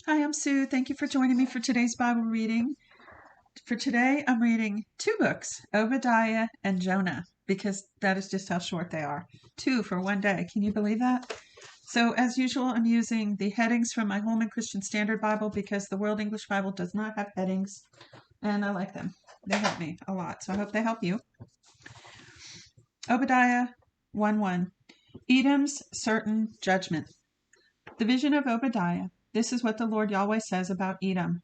Hi, I'm Sue. Thank you for joining me for today's Bible reading. For today, I'm reading two books, Obadiah and Jonah, because that is just how short they are. Two for one day. Can you believe that? So, as usual, I'm using the headings from my Holman Christian Standard Bible because the World English Bible does not have headings, and I like them. They help me a lot, so I hope they help you. Obadiah 1:1. Edom's certain judgment. The vision of Obadiah. This is what the Lord Yahweh says about Edom.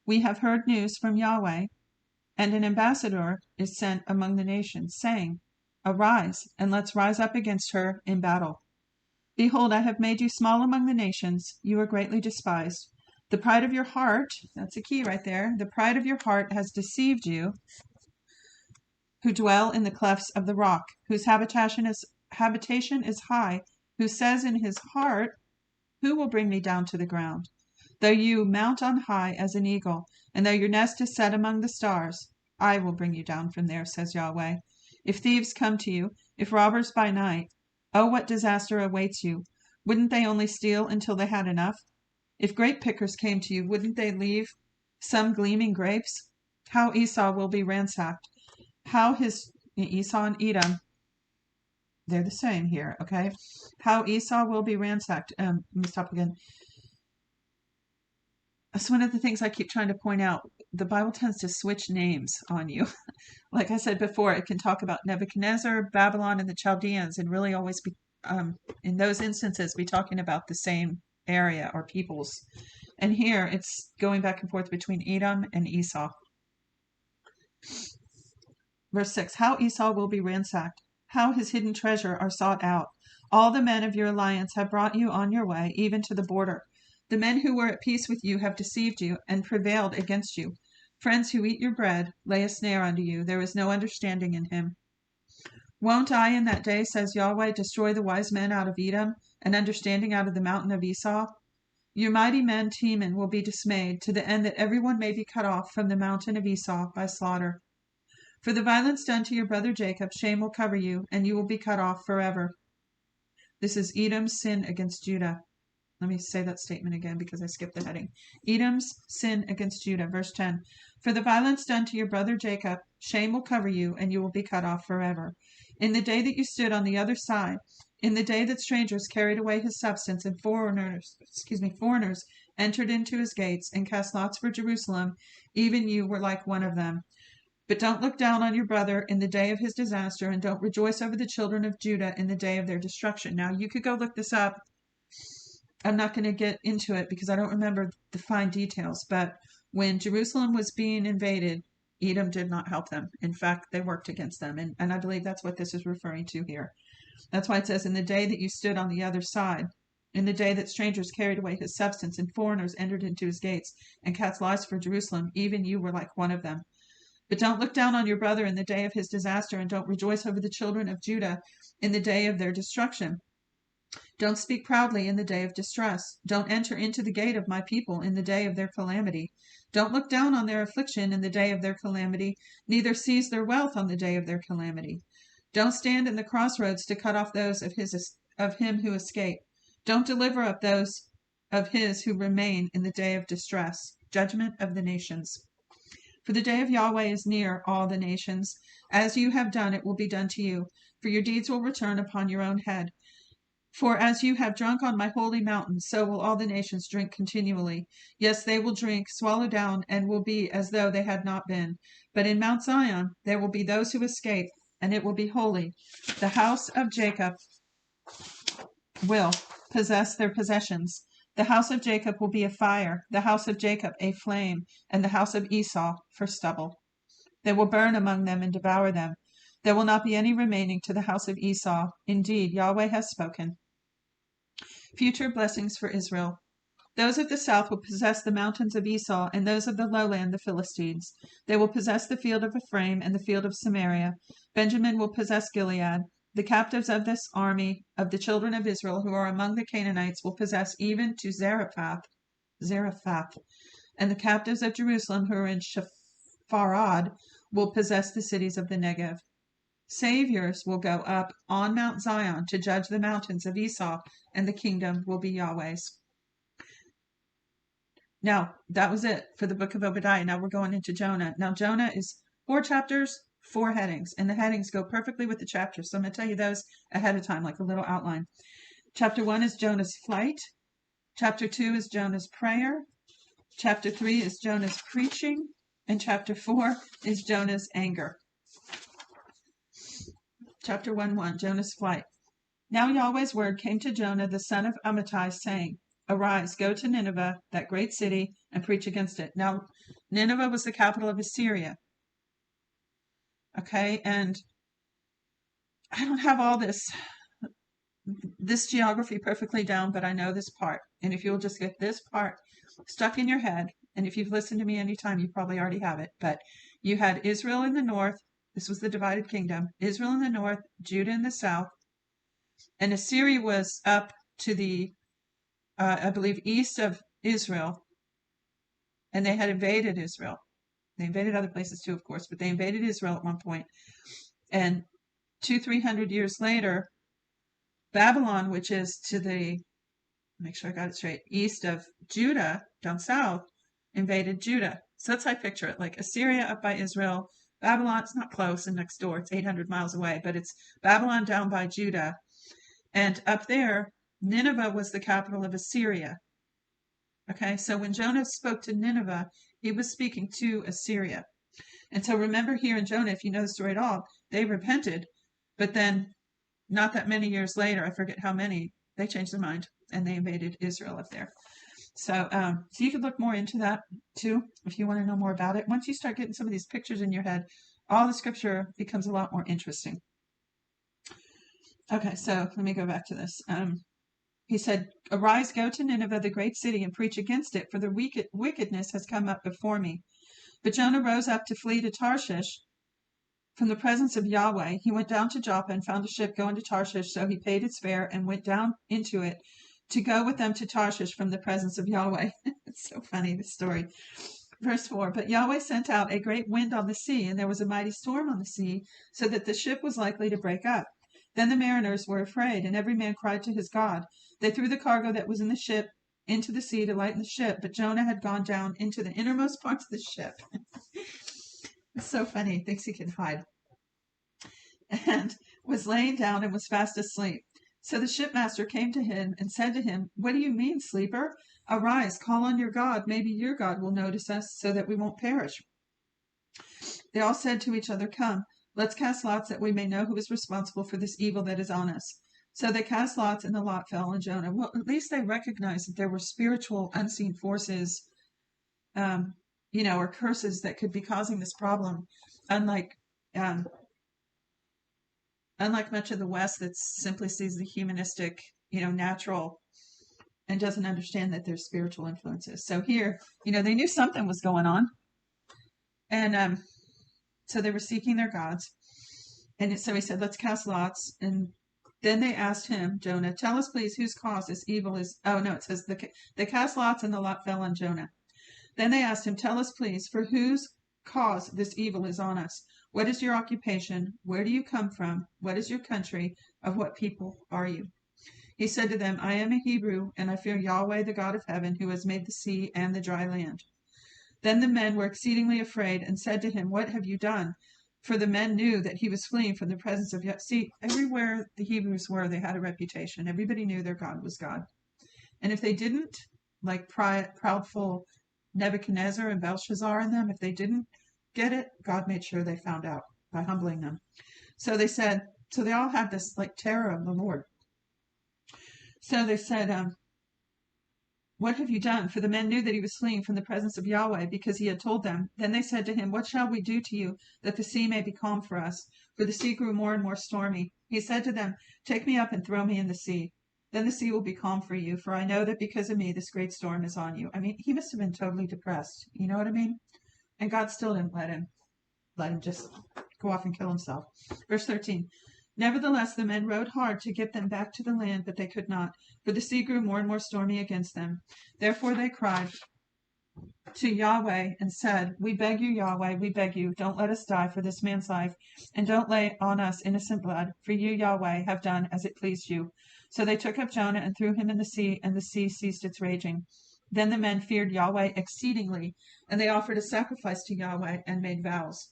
We have heard news from Yahweh, and an ambassador is sent among the nations, saying, Arise, and let's rise up against her in battle. Behold, I have made you small among the nations. You are greatly despised. The pride of your heart, that's a key right there, the pride of your heart has deceived you, who dwell in the clefts of the rock, whose habitation is high, who says in his heart, Who will bring me down to the ground? Though you mount on high as an eagle, and though your nest is set among the stars, I will bring you down from there, says Yahweh. If thieves come to you, if robbers by night, oh, what disaster awaits you! Wouldn't they only steal until they had enough? If grape pickers came to you, wouldn't they leave some gleaming grapes? How Esau will be ransacked. How his Esau and Edom, they're the same here, okay? How Esau will be ransacked. Let me stop again. That's one of the things I keep trying to point out. The Bible tends to switch names on you. Like I said before, it can talk about Nebuchadnezzar, Babylon, and the Chaldeans, and really always be, in those instances, be talking about the same area or peoples. And here it's going back and forth between Edom and Esau. Verse 6, How Esau will be ransacked, how his hidden treasure are sought out. All the men of your alliance have brought you on your way, even to the border. The men who were at peace with you have deceived you and prevailed against you. Friends who eat your bread lay a snare under you. There is no understanding in him. Won't I in that day, says Yahweh, destroy the wise men out of Edom and understanding out of the mountain of Esau? Your mighty men, Teman, will be dismayed, to the end that everyone may be cut off from the mountain of Esau by slaughter. For the violence done to your brother Jacob, shame will cover you, and you will be cut off forever. This is Edom's sin against Judah. Let me say that statement again because I skipped the heading. Edom's sin against Judah. Verse 10. For the violence done to your brother Jacob, shame will cover you, and you will be cut off forever. In the day that you stood on the other side, in the day that strangers carried away his substance, and foreigners entered into his gates and cast lots for Jerusalem, even you were like one of them. But don't look down on your brother in the day of his disaster, and don't rejoice over the children of Judah in the day of their destruction. Now, you could go look this up. I'm not going to get into it because I don't remember the fine details, but when Jerusalem was being invaded, Edom did not help them. In fact, they worked against them, and I believe that's what this is referring to here. That's why it says, in the day that you stood on the other side, in the day that strangers carried away his substance, and foreigners entered into his gates, and cast lots for Jerusalem, even you were like one of them. But don't look down on your brother in the day of his disaster, and don't rejoice over the children of Judah in the day of their destruction. Don't speak proudly in the day of distress. Don't enter into the gate of my people in the day of their calamity. Don't look down on their affliction in the day of their calamity, neither seize their wealth on the day of their calamity. Don't stand in the crossroads to cut off those of him who escape. Don't deliver up those of his who remain in the day of distress. Judgment of the nations. For the day of Yahweh is near all the nations. As you have done, it will be done to you, for your deeds will return upon your own head. For as you have drunk on my holy mountain, so will all the nations drink continually. Yes, they will drink, swallow down, and will be as though they had not been. But in Mount Zion there will be those who escape, and it will be holy. The house of Jacob will possess their possessions. The house of Jacob will be a fire, the house of Jacob a flame, and the house of Esau for stubble. They will burn among them and devour them. There will not be any remaining to the house of Esau. Indeed, Yahweh has spoken. Future blessings for Israel. Those of the south will possess the mountains of Esau, and those of the lowland the Philistines. They will possess the field of Ephraim and the field of Samaria. Benjamin will possess Gilead. The captives of this army of the children of Israel who are among the Canaanites will possess even to Zarephath, and the captives of Jerusalem who are in Sepharad will possess the cities of the Negev. Saviors will go up on Mount Zion to judge the mountains of Esau, and the kingdom will be Yahweh's. Now, that was it for the book of Obadiah. Now we're going into Jonah. Now, Jonah is 4 chapters, 4 headings, and the headings go perfectly with the chapters. So I'm going to tell you those ahead of time, like a little outline. Chapter 1 is Jonah's flight. Chapter 2 is Jonah's prayer. Chapter 3 is Jonah's preaching. And chapter 4 is Jonah's anger. Chapter 1:1, Jonah's flight. Now Yahweh's word came to Jonah, the son of Amittai, saying, Arise, go to Nineveh, that great city, and preach against it. Now, Nineveh was the capital of Assyria. Okay, and I don't have all this geography perfectly down, but I know this part. And if you'll just get this part stuck in your head, and if you've listened to me any time, you probably already have it, but you had Israel in the north. This was the divided kingdom. Israel in the north, Judah in the south, and Assyria was up to the I believe, east of Israel, and they had invaded Israel. They invaded other places too, of course, but they invaded Israel at one point. And 200-300 years later, Babylon, which is to the, make sure I got it straight, east of Judah, down south, invaded Judah. So that's how I picture it, like Assyria up by Israel. Babylon, it's not close and next door, it's 800 miles away, but it's Babylon down by Judah. And up there, Nineveh was the capital of Assyria. Okay, so when Jonah spoke to Nineveh, he was speaking to Assyria. And so remember here in Jonah, if you know the story at all, they repented, but then not that many years later, I forget how many, they changed their mind and they invaded Israel up there. So, so you could look more into that too, if you want to know more about it. Once you start getting some of these pictures in your head, all the scripture becomes a lot more interesting. Okay, so let me go back to this. He said, Arise, go to Nineveh, the great city, and preach against it, for the wickedness has come up before me. But Jonah rose up to flee to Tarshish from the presence of Yahweh. He went down to Joppa and found a ship going to Tarshish, so he paid its fare and went down into it to go with them to Tarshish from the presence of Yahweh. It's so funny, this story. Verse 4, But Yahweh sent out a great wind on the sea, and there was a mighty storm on the sea, so that the ship was likely to break up. Then the mariners were afraid, and every man cried to his God. They threw the cargo that was in the ship into the sea to lighten the ship, but Jonah had gone down into the innermost parts of the ship. It's so funny. He thinks he can hide. And was laying down and was fast asleep. So the shipmaster came to him and said to him, What do you mean, sleeper? Arise, call on your God. Maybe your God will notice us so that we won't perish. They all said to each other, Come, let's cast lots that we may know who is responsible for this evil that is on us. So they cast lots, and the lot fell on Jonah. Well, at least they recognized that there were spiritual, unseen forces, or curses that could be causing this problem. Unlike much of the West that simply sees the humanistic, natural, and doesn't understand that there's spiritual influences. So here, they knew something was going on, and so they were seeking their gods. And so he said, let's cast lots. And then they asked him, Jonah, tell us please whose cause this evil is. Oh, no, it says they cast lots and the lot fell on Jonah. Then they asked him, tell us please, for whose cause this evil is on us. What is your occupation? Where do you come from? What is your country? Of what people are you? He said to them, I am a Hebrew, and I fear Yahweh, the God of heaven, who has made the sea and the dry land. Then the men were exceedingly afraid and said to him, What have you done? For the men knew that he was fleeing from the presence of Yahweh. See, everywhere the Hebrews were, they had a reputation. Everybody knew their God was God. And if they didn't, like proudful Nebuchadnezzar and Belshazzar and them, if they didn't get it, God made sure they found out by humbling them. So they said, so they all had this like terror of the Lord. So they said, What have you done? For the men knew that he was fleeing from the presence of Yahweh, because he had told them. Then they said to him, What shall we do to you, that the sea may be calm for us? For the sea grew more and more stormy. He said to them, Take me up and throw me in the sea. Then the sea will be calm for you, for I know that because of me this great storm is on you. I mean, he must have been totally depressed. You know what I mean? And God still didn't let him just go off and kill himself. Verse 13. Nevertheless, the men rowed hard to get them back to the land, but they could not, for the sea grew more and more stormy against them. Therefore they cried to Yahweh and said, We beg you, Yahweh, we beg you, don't let us die for this man's life, and don't lay on us innocent blood, for you, Yahweh, have done as it pleased you. So they took up Jonah and threw him in the sea, and the sea ceased its raging. Then the men feared Yahweh exceedingly, and they offered a sacrifice to Yahweh and made vows.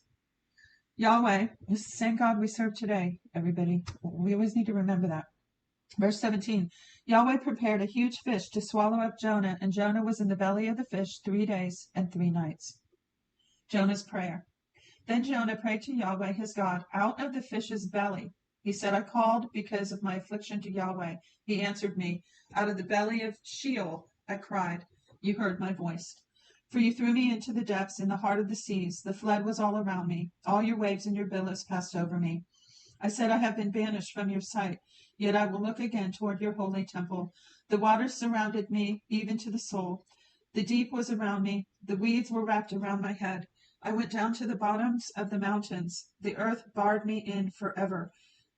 Yahweh is the same God we serve today, everybody. We always need to remember that. Verse 17, Yahweh prepared a huge fish to swallow up Jonah, and Jonah was in the belly of the fish 3 days and 3 nights. Jonah's prayer. Then Jonah prayed to Yahweh his God out of the fish's belly. He said, I called because of my affliction to Yahweh. He answered me. Out of the belly of Sheol I cried. You heard my voice. For you threw me into the depths, in the heart of the seas. The flood was all around me. All your waves and your billows passed over me. I said, I have been banished from your sight, yet I will look again toward your holy temple. The waters surrounded me, even to the soul. The deep was around me. The weeds were wrapped around my head. I went down to the bottoms of the mountains. The earth barred me in forever.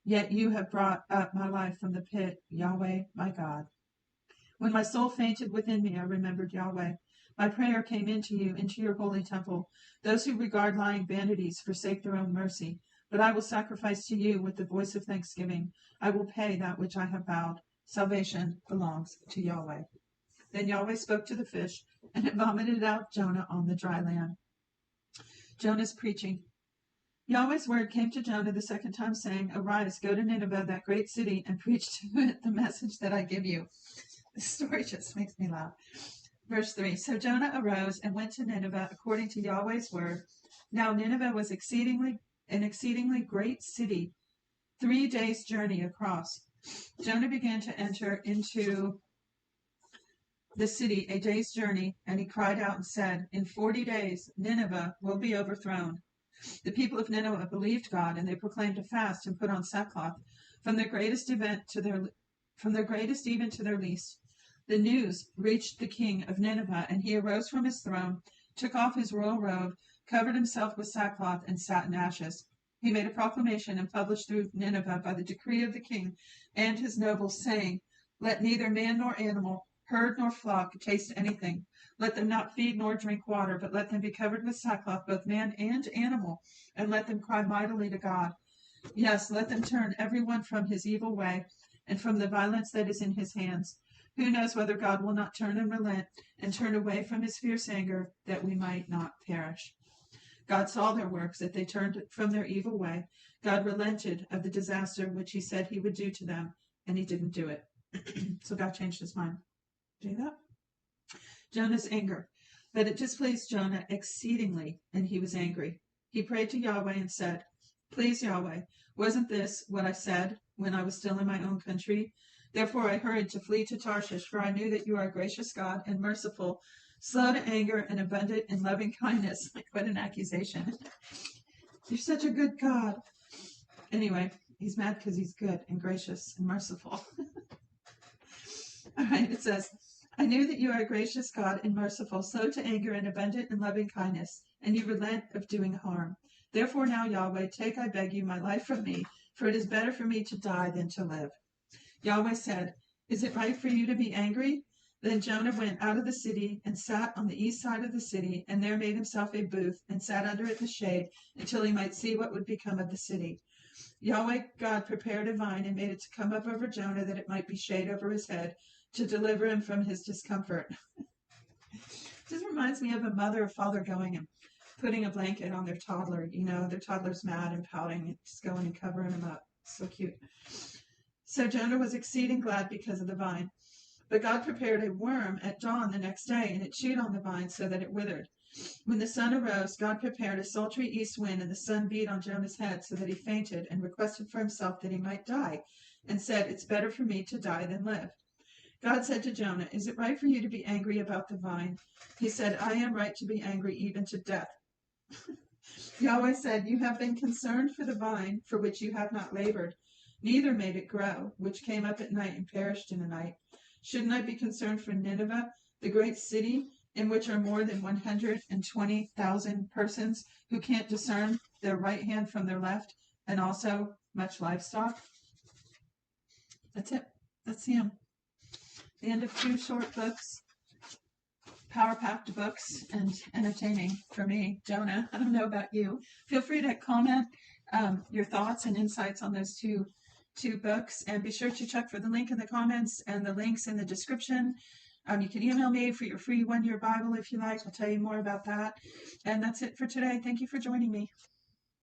Yet you have brought up my life from the pit, Yahweh, my God. When my soul fainted within me, I remembered Yahweh. My prayer came into you, into your holy temple. Those who regard lying vanities forsake their own mercy. But I will sacrifice to you with the voice of thanksgiving. I will pay that which I have vowed. Salvation belongs to Yahweh. Then Yahweh spoke to the fish, and it vomited out Jonah on the dry land. Jonah's preaching. Yahweh's word came to Jonah the second time, saying, Arise, go to Nineveh, that great city, and preach to it the message that I give you. This story just makes me laugh. Verse 3, So Jonah arose and went to Nineveh according to Yahweh's word. Now Nineveh was an exceedingly great city, 3 days' journey across. Jonah began to enter into the city a day's journey, and he cried out and said, In 40 days Nineveh will be overthrown. The people of Nineveh believed God, and they proclaimed a fast and put on sackcloth, from their greatest even to their least. The news reached the king of Nineveh, and he arose from his throne, took off his royal robe, covered himself with sackcloth, and sat in ashes. He made a proclamation and published through Nineveh by the decree of the king and his nobles, saying, Let neither man nor animal, herd nor flock taste anything. Let them not feed nor drink water, but let them be covered with sackcloth, both man and animal, and let them cry mightily to God. Yes, let them turn every one from his evil way and from the violence that is in his hands. Who knows whether God will not turn and relent and turn away from his fierce anger, that we might not perish. God saw their works, that they turned from their evil way. God relented of the disaster which he said he would do to them, and he didn't do it. So God changed his mind. Do that? Jonah's anger. But it displeased Jonah exceedingly, and he was angry. He prayed to Yahweh and said, Please, Yahweh, wasn't this what I said when I was still in my own country? Therefore I hurried to flee to Tarshish, for I knew that you are a gracious God and merciful, slow to anger and abundant in loving kindness. Like, what an accusation. You're such a good God. Anyway, he's mad because he's good and gracious and merciful. All right, it says, I knew that you are a gracious God and merciful, slow to anger and abundant in loving kindness, and you relent of doing harm. Therefore now, Yahweh, take, I beg you, my life from me, for it is better for me to die than to live. Yahweh said, Is it right for you to be angry? Then Jonah went out of the city and sat on the east side of the city, and there made himself a booth and sat under it in the shade until he might see what would become of the city. Yahweh God prepared a vine and made it to come up over Jonah, that it might be shade over his head, to deliver him from his discomfort. This reminds me of a mother or father going and putting a blanket on their toddler. You know, their toddler's mad and pouting, and just going and covering him up. So cute. So Jonah was exceeding glad because of the vine. But God prepared a worm at dawn the next day, and it chewed on the vine so that it withered. When the sun arose, God prepared a sultry east wind, and the sun beat on Jonah's head so that he fainted and requested for himself that he might die, and said, It's better for me to die than live. God said to Jonah, Is it right for you to be angry about the vine? He said, I am right to be angry even to death. Yahweh said, You have been concerned for the vine, for which you have not labored, neither made it grow, which came up at night and perished in the night. Shouldn't I be concerned for Nineveh, the great city, in which are more than 120,000 persons who can't discern their right hand from their left, and also much livestock? That's it. That's him. The end of 2 short books, power-packed books, and entertaining for me, Jonah. I don't know about you. Feel free to comment your thoughts and insights on those two books, and be sure to check for the link in the comments and the links in the description. You can email me for your free 1-year Bible if you like. I'll tell you more about that. And that's it for today. Thank you for joining me.